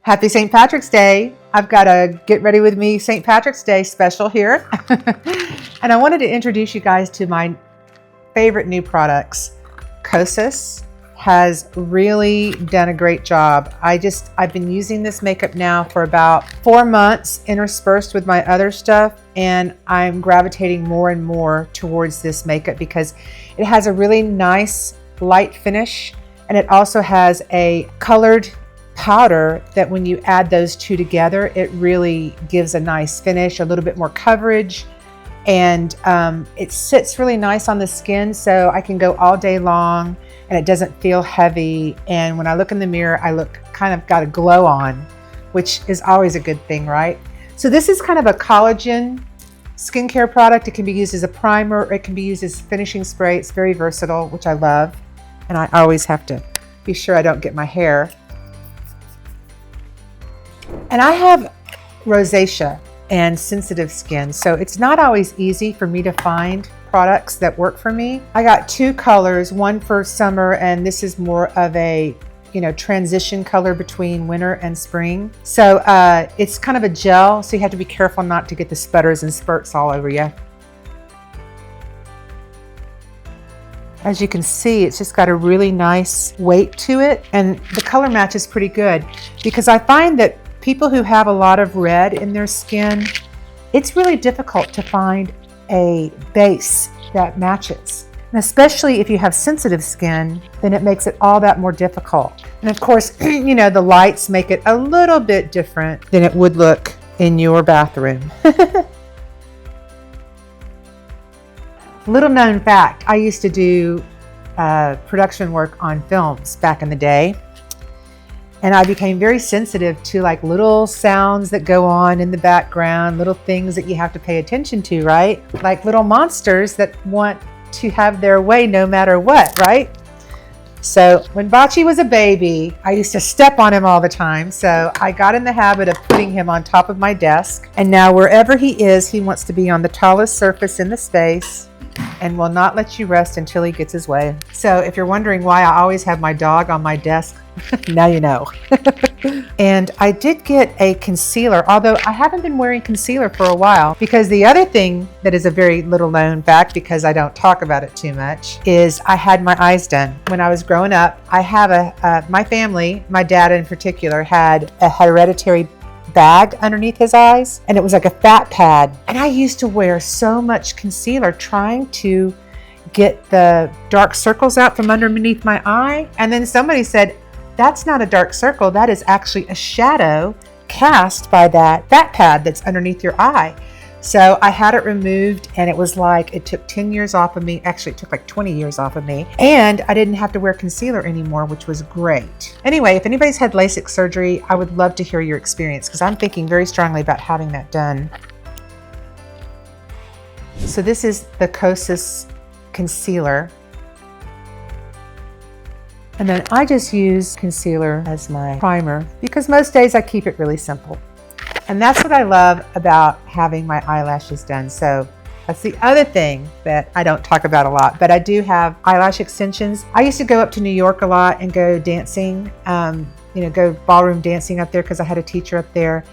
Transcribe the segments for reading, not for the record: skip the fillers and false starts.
Happy St. Patrick's Day. I've got a Get Ready With Me St. Patrick's Day special here. And I wanted to introduce you guys to my favorite new products. Kosas has really done a great job. I've been using this makeup now for about 4 months interspersed with my other stuff, and I'm gravitating more and more towards this makeup because it has a really nice light finish, and it also has a colored powder that when you add those two together, it really gives a nice finish, a little bit more coverage, and it sits really nice on the skin, so I can go all day long and it doesn't feel heavy. And when I look in the mirror, I look kind of got a glow on, which is always a good thing, right? So this is kind of a collagen skincare product. It can be used as a primer, or it can be used as finishing spray. It's very versatile, which I love. And I always have to be sure I don't get my hair. And I have rosacea and sensitive skin, so it's not always easy for me to find products that work for me. I got 2 colors, one for summer, and this is more of a transition color between winter and spring. So it's kind of a gel, so you have to be careful not to get the sputters and spurts all over you. As you can see, it's just got a really nice weight to it, and the color match is pretty good because I find that people who have a lot of red in their skin, it's really difficult to find a base that matches. And especially if you have sensitive skin, then it makes it all that more difficult. And of course, the lights make it a little bit different than it would look in your bathroom. Little known fact, I used to do production work on films back in the day. And I became very sensitive to like little sounds that go on in the background, little things that you have to pay attention to, right? Like little monsters that want to have their way no matter what, right? So when Bachi was a baby, I used to step on him all the time. So I got in the habit of putting him on top of my desk. And now wherever he is, he wants to be on the tallest surface in the space and will not let you rest until he gets his way. So if you're wondering why I always have my dog on my desk, now you know. And I did get a concealer, although I haven't been wearing concealer for a while, because the other thing that is a very little known fact, because I don't talk about it too much, is I had my eyes done. When I was growing up, I have my family, my dad in particular, had a hereditary bag underneath his eyes, and it was like a fat pad. And I used to wear so much concealer trying to get the dark circles out from underneath my eye. And then somebody said, that's not a dark circle, that is actually a shadow cast by that fat pad that's underneath your eye. So I had it removed, and it was like, it took 10 years off of me. Actually, it took like 20 years off of me. And I didn't have to wear concealer anymore, which was great. Anyway, if anybody's had LASIK surgery, I would love to hear your experience because I'm thinking very strongly about having that done. So this is the Kosas concealer. And then I just use concealer as my primer because most days I keep it really simple. And that's what I love about having my eyelashes done. So that's the other thing that I don't talk about a lot, but I do have eyelash extensions. I used to go up to New York a lot and go dancing, go ballroom dancing up there because I had a teacher up there.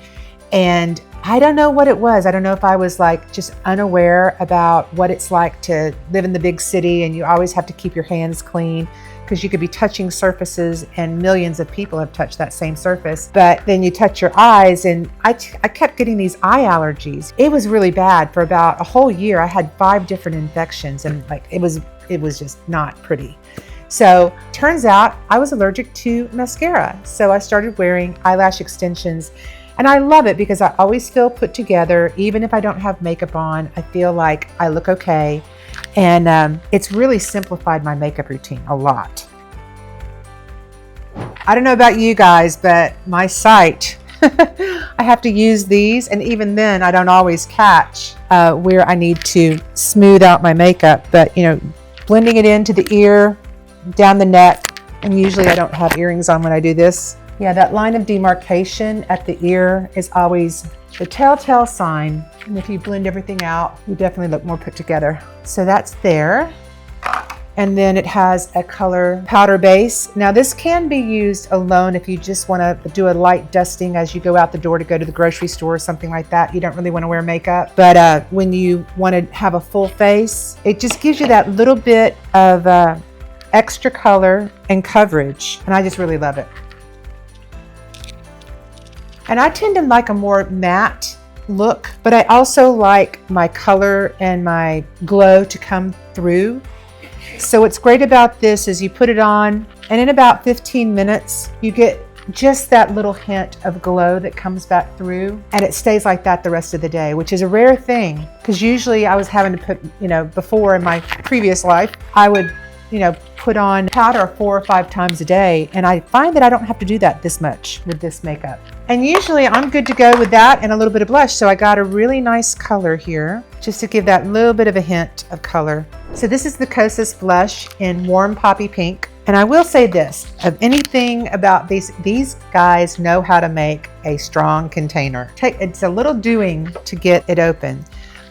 And I don't know what it was. I don't know if I was like just unaware about what it's like to live in the big city and you always have to keep your hands clean because you could be touching surfaces and millions of people have touched that same surface. But then you touch your eyes, and I kept getting these eye allergies. It was really bad for about a whole year. I had 5 different infections, and like it was just not pretty. So turns out I was allergic to mascara. So I started wearing eyelash extensions. And I love it because I always feel put together. Even if I don't have makeup on, I feel like I look okay. And it's really simplified my makeup routine a lot. I don't know about you guys, but my sight, I have to use these. And even then, I don't always catch where I need to smooth out my makeup. But, blending it into the ear, down the neck. And usually I don't have earrings on when I do this. Yeah, that line of demarcation at the ear is always the telltale sign. And if you blend everything out, you definitely look more put together. So that's there. And then it has a color powder base. Now this can be used alone if you just want to do a light dusting as you go out the door to go to the grocery store or something like that. You don't really want to wear makeup. But when you want to have a full face, it just gives you that little bit of extra color and coverage. And I just really love it. And I tend to like a more matte look, but I also like my color and my glow to come through. So what's great about this is you put it on, and in about 15 minutes, you get just that little hint of glow that comes back through, and it stays like that the rest of the day, which is a rare thing, because usually I was having to put, before in my previous life, I would, put on powder 4 or 5 times a day, and I find that I don't have to do that this much with this makeup. And usually I'm good to go with that and a little bit of blush, so I got a really nice color here, just to give that little bit of a hint of color. So this is the Kosas blush in Warm Poppy Pink. And I will say this, of anything about these guys know how to make a strong container. It's a little doing to get it open.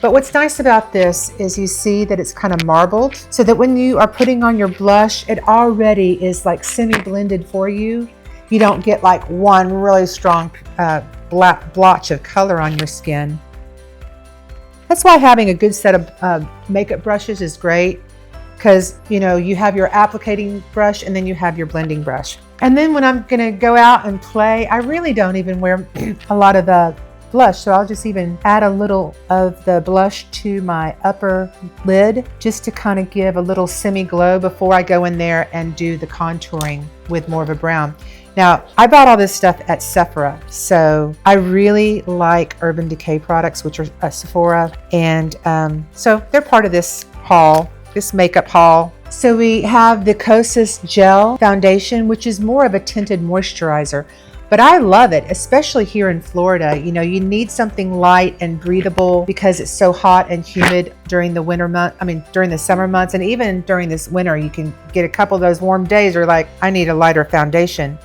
But what's nice about this is you see that it's kind of marbled, so that when you are putting on your blush, it already is like semi-blended for you. You don't get like one really strong black blotch of color on your skin. That's why having a good set of makeup brushes is great, because you have your applicating brush and then you have your blending brush. And then when I'm gonna go out and play, I really don't even wear a lot of the blush, so I'll just even add a little of the blush to my upper lid, just to kind of give a little semi-glow before I go in there and do the contouring with more of a brown. Now, I bought all this stuff at Sephora, so I really like Urban Decay products, which are Sephora, and so they're part of this haul, this makeup haul. So we have the Kosas Gel Foundation, which is more of a tinted moisturizer, but I love it, especially here in Florida. You need something light and breathable because it's so hot and humid during the during the summer months, and even during this winter, you can get a couple of those warm days where like, I need a lighter foundation.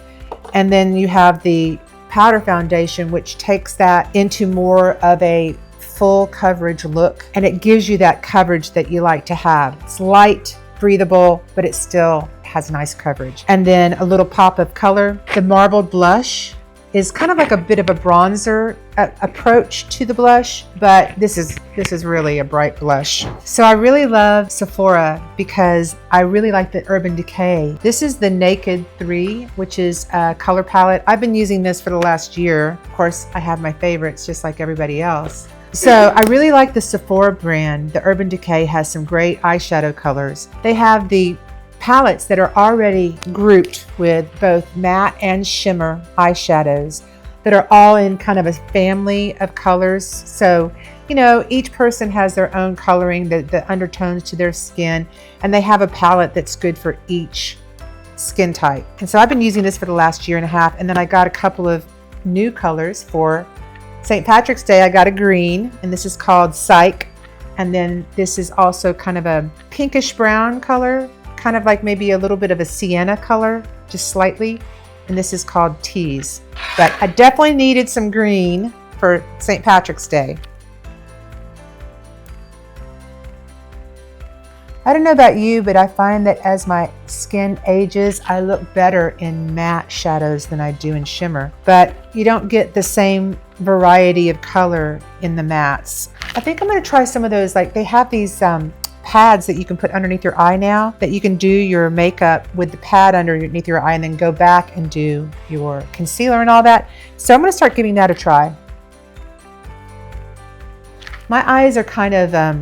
And then you have the powder foundation, which takes that into more of a full coverage look, and it gives you that coverage that you like to have. It's light, breathable, but it still has nice coverage. And then a little pop of color. The marbled blush is kind of like a bit of a bronzer approach to the blush, but this is really a bright blush. So I really love Sephora because I really like the Urban Decay. This is the Naked 3, which is a color palette. I've been using this for the last year. Of course, I have my favorites just like everybody else. So I really like the Sephora brand. The Urban Decay has some great eyeshadow colors. They have the palettes that are already grouped with both matte and shimmer eyeshadows that are all in kind of a family of colors. So, each person has their own coloring, the undertones to their skin, and they have a palette that's good for each skin type. And so I've been using this for the last year and a half, and then I got a couple of new colors for St. Patrick's Day. I got a green, and this is called Psych. And then this is also kind of a pinkish brown color, kind of like maybe a little bit of a sienna color, just slightly. And this is called Tease. But I definitely needed some green for St. Patrick's Day. I don't know about you, but I find that as my skin ages, I look better in matte shadows than I do in shimmer. But you don't get the same variety of color in the mattes. I think I'm gonna try some of those, like they have these pads that you can put underneath your eye now, that you can do your makeup with the pad underneath your eye and then go back and do your concealer and all that. So I'm gonna start giving that a try. My eyes are kind of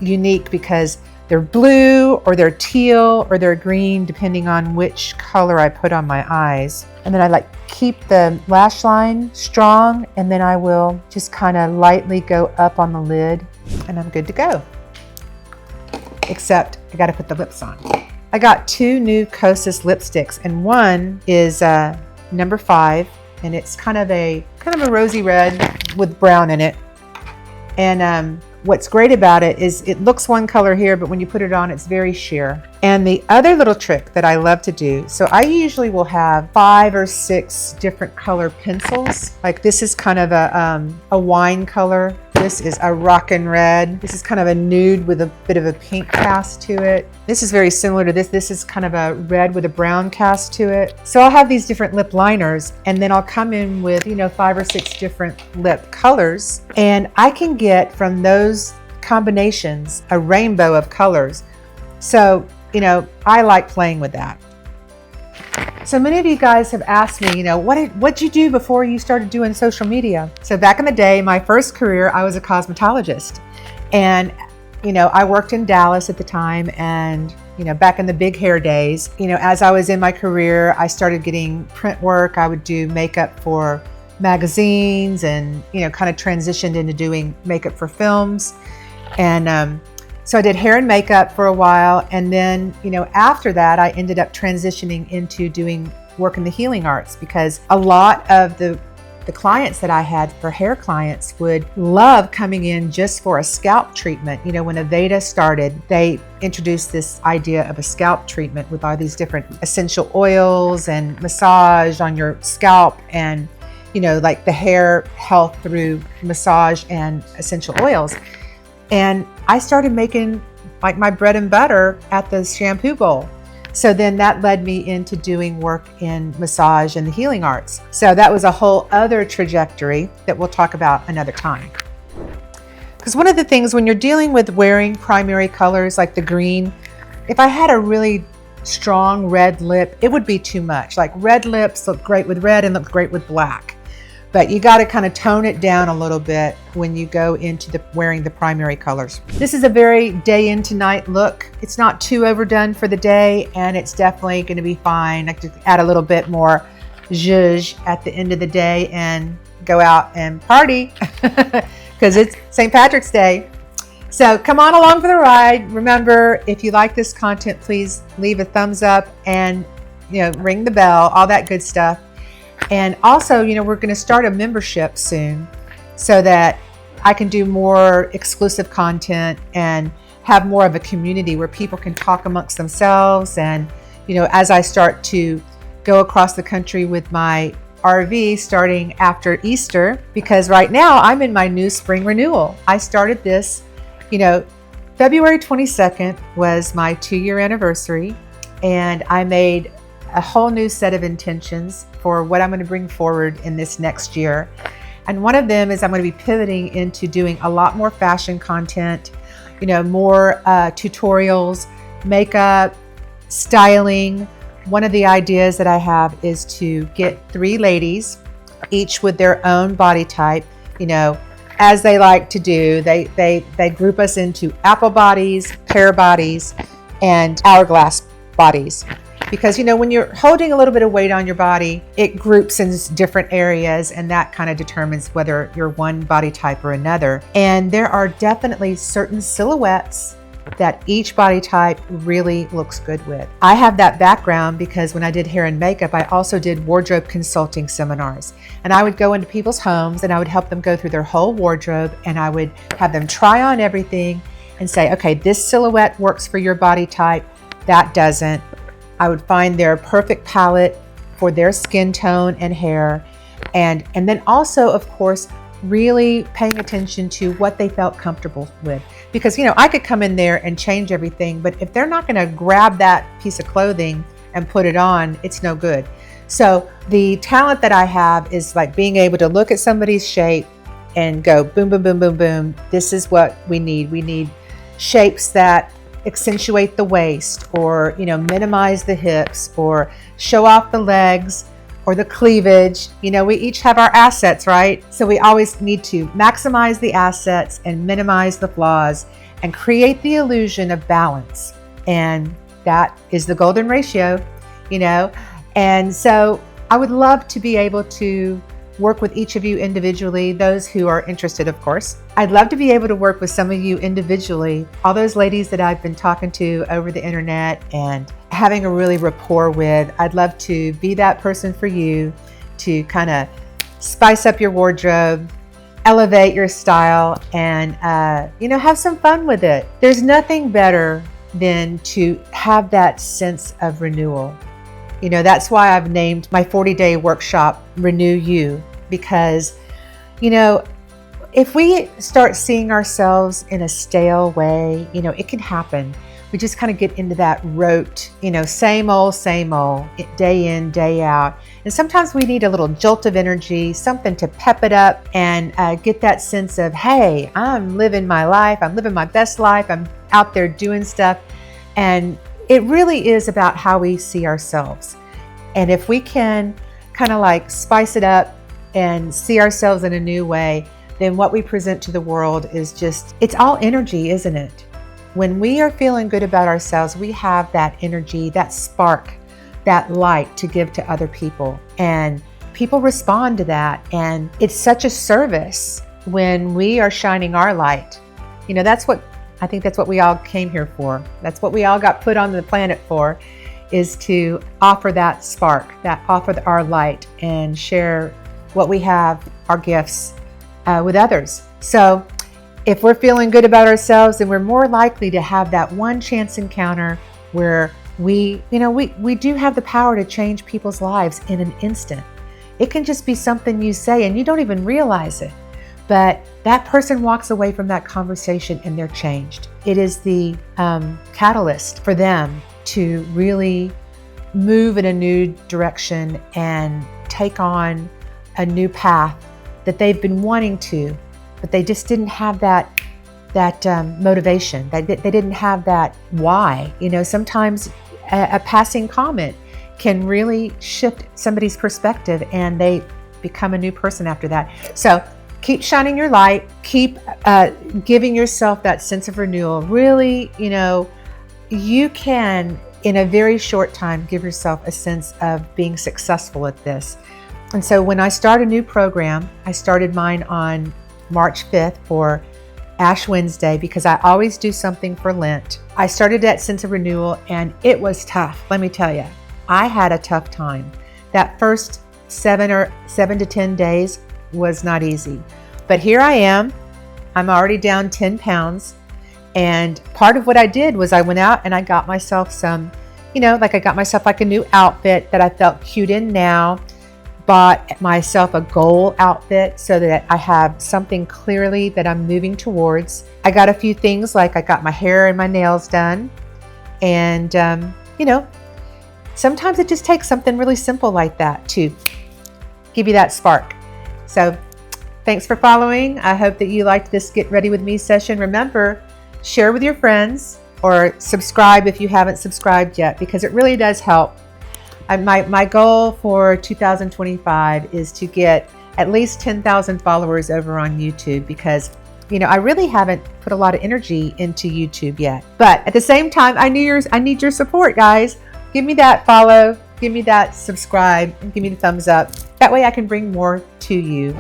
unique because they're blue or they're teal or they're green, depending on which color I put on my eyes. And then I keep the lash line strong, and then I will just kind of lightly go up on the lid, and I'm good to go. Except I got to put the lips on. I got 2 new Kosas lipsticks, and one is number 5, and it's kind of a rosy red with brown in it. And what's great about it is it looks one color here, but when you put it on, it's very sheer. And the other little trick that I love to do, so I usually will have 5 or 6 different color pencils. Like this is kind of a wine color. This is a rockin' red. This is kind of a nude with a bit of a pink cast to it. This is very similar to this. This is kind of a red with a brown cast to it. So I'll have these different lip liners, and then I'll come in with, 5 or 6 different lip colors. And I can get from those combinations a rainbow of colors. So, I like playing with that. So many of you guys have asked me, what'd you do before you started doing social media? So back in the day, my first career, I was a cosmetologist. And, I worked in Dallas at the time, and, back in the big hair days, as I was in my career, I started getting print work. I would do makeup for magazines and, kind of transitioned into doing makeup for films. And, so I did hair and makeup for a while, and then, after that, I ended up transitioning into doing work in the healing arts, because a lot of the clients that I had for hair clients would love coming in just for a scalp treatment. When Aveda started, they introduced this idea of a scalp treatment with all these different essential oils and massage on your scalp, and, like the hair health through massage and essential oils. And I started making like my bread and butter at the shampoo bowl. So then that led me into doing work in massage and the healing arts. So that was a whole other trajectory that we'll talk about another time. Because one of the things when you're dealing with wearing primary colors like the green, if I had a really strong red lip, it would be too much. Like red lips look great with red and look great with black. But you got to kind of tone it down a little bit when you go into wearing the primary colors. This is a very day into night look. It's not too overdone for the day, and it's definitely going to be fine. I could add a little bit more zhuzh at the end of the day and go out and party because it's St. Patrick's Day. So come on along for the ride. Remember, if you like this content, please leave a thumbs up and ring the bell, all that good stuff. And also, we're going to start a membership soon so that I can do more exclusive content and have more of a community where people can talk amongst themselves. And, as I start to go across the country with my RV starting after Easter, because right now I'm in my new spring renewal. I started this, February 22nd was my 2-year anniversary, and I made a whole new set of intentions for what I'm going to bring forward in this next year. And one of them is I'm going to be pivoting into doing a lot more fashion content, more tutorials, makeup, styling. One of the ideas that I have is to get 3 ladies, each with their own body type, as they like to do. They group us into apple bodies, pear bodies, and hourglass bodies. Because, when you're holding a little bit of weight on your body, it groups in different areas, and that kind of determines whether you're one body type or another. And there are definitely certain silhouettes that each body type really looks good with. I have that background because when I did hair and makeup, I also did wardrobe consulting seminars. And I would go into people's homes and I would help them go through their whole wardrobe, and I would have them try on everything and say, okay, this silhouette works for your body type, that doesn't. I would find their perfect palette for their skin tone and hair. And then also, of course, really paying attention to what they felt comfortable with. Because, I could come in there and change everything, but if they're not going to grab that piece of clothing and put it on, it's no good. So the talent that I have is like being able to look at somebody's shape and go boom, boom, boom, boom, boom. This is what we need. We need shapes that accentuate the waist, or minimize the hips, or show off the legs or the cleavage. We each have our assets, right? So we always need to maximize the assets and minimize the flaws and create the illusion of balance. And that is the golden ratio, And so I would love to be able to work with each of you individually, those who are interested, of course. I'd love to be able to work with some of you individually, all those ladies that I've been talking to over the internet and having a really rapport with. I'd love to be that person for you to kind of spice up your wardrobe, elevate your style, and have some fun with it. There's nothing better than to have that sense of renewal. That's why I've named my 40-day workshop Renew You, because if we start seeing ourselves in a stale way, it can happen. We just kind of get into that rote, same old, day in, day out. And sometimes we need a little jolt of energy, something to pep it up and get that sense of, hey, I'm living my life. I'm living my best life. I'm out there doing stuff. And it really is about how we see ourselves. And if we can kind of like spice it up and see ourselves in a new way, then what we present to the world is just, it's all energy, isn't it? When we are feeling good about ourselves, we have that energy, that spark, that light to give to other people. And people respond to that. And it's such a service when we are shining our light. I think that's what we all came here for. That's what we all got put on the planet for, is to offer that spark, offer our light and share what we have, our gifts, with others. So if we're feeling good about ourselves, then we're more likely to have that one chance encounter where we do have the power to change people's lives in an instant. It can just be something you say and you don't even realize it, but that person walks away from that conversation and they're changed. It is the catalyst for them to really move in a new direction and take on a new path that they've been wanting to, but they just didn't have that motivation. They didn't have that why. Sometimes a passing comment can really shift somebody's perspective and they become a new person after that. So keep shining your light, keep giving yourself that sense of renewal. Really, you can, in a very short time, give yourself a sense of being successful at this. And so when I start a new program, I started mine on March 5th for Ash Wednesday, because I always do something for Lent. I started that sense of renewal and it was tough. Let me tell you, I had a tough time. That first 7 to 10 days was not easy. But here I am. I'm already down 10 pounds. And part of what I did was I went out and I got myself some, I got myself like a new outfit that I felt cute in now. Bought myself a goal outfit so that I have something clearly that I'm moving towards. I got a few things, like I got my hair and my nails done. And, sometimes it just takes something really simple like that to give you that spark. So thanks for following. I hope that you liked this Get Ready With Me session. Remember, share with your friends or subscribe if you haven't subscribed yet, because it really does help. My goal for 2025 is to get at least 10,000 followers over on YouTube, because I really haven't put a lot of energy into YouTube yet. But at the same time, I need your support, guys. Give me that follow, give me that subscribe, and give me the thumbs up. That way I can bring more to you.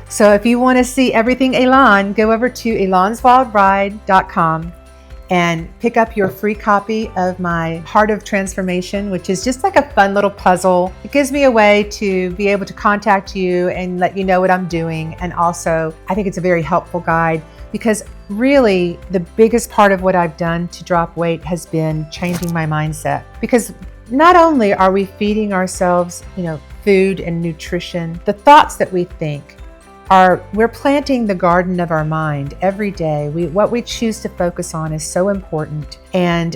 So if you want to see everything Elan, go over to elanswildride.com and pick up your free copy of my Heart of Transformation, which is just like a fun little puzzle. It gives me a way to be able to contact you and let you know what I'm doing. And also, I think it's a very helpful guide, because really the biggest part of what I've done to drop weight has been changing my mindset. Because not only are we feeding ourselves, food and nutrition, the thoughts that we think, we're planting the garden of our mind every day. What we choose to focus on is so important. And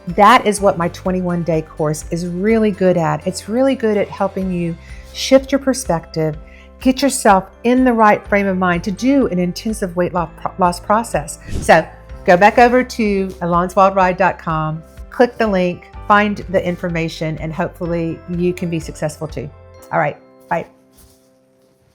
that is what my 21-day course is really good at. It's really good at helping you shift your perspective, get yourself in the right frame of mind to do an intensive weight loss process. So go back over to elanswildride.com, click the link, find the information, and hopefully you can be successful too. All right, bye.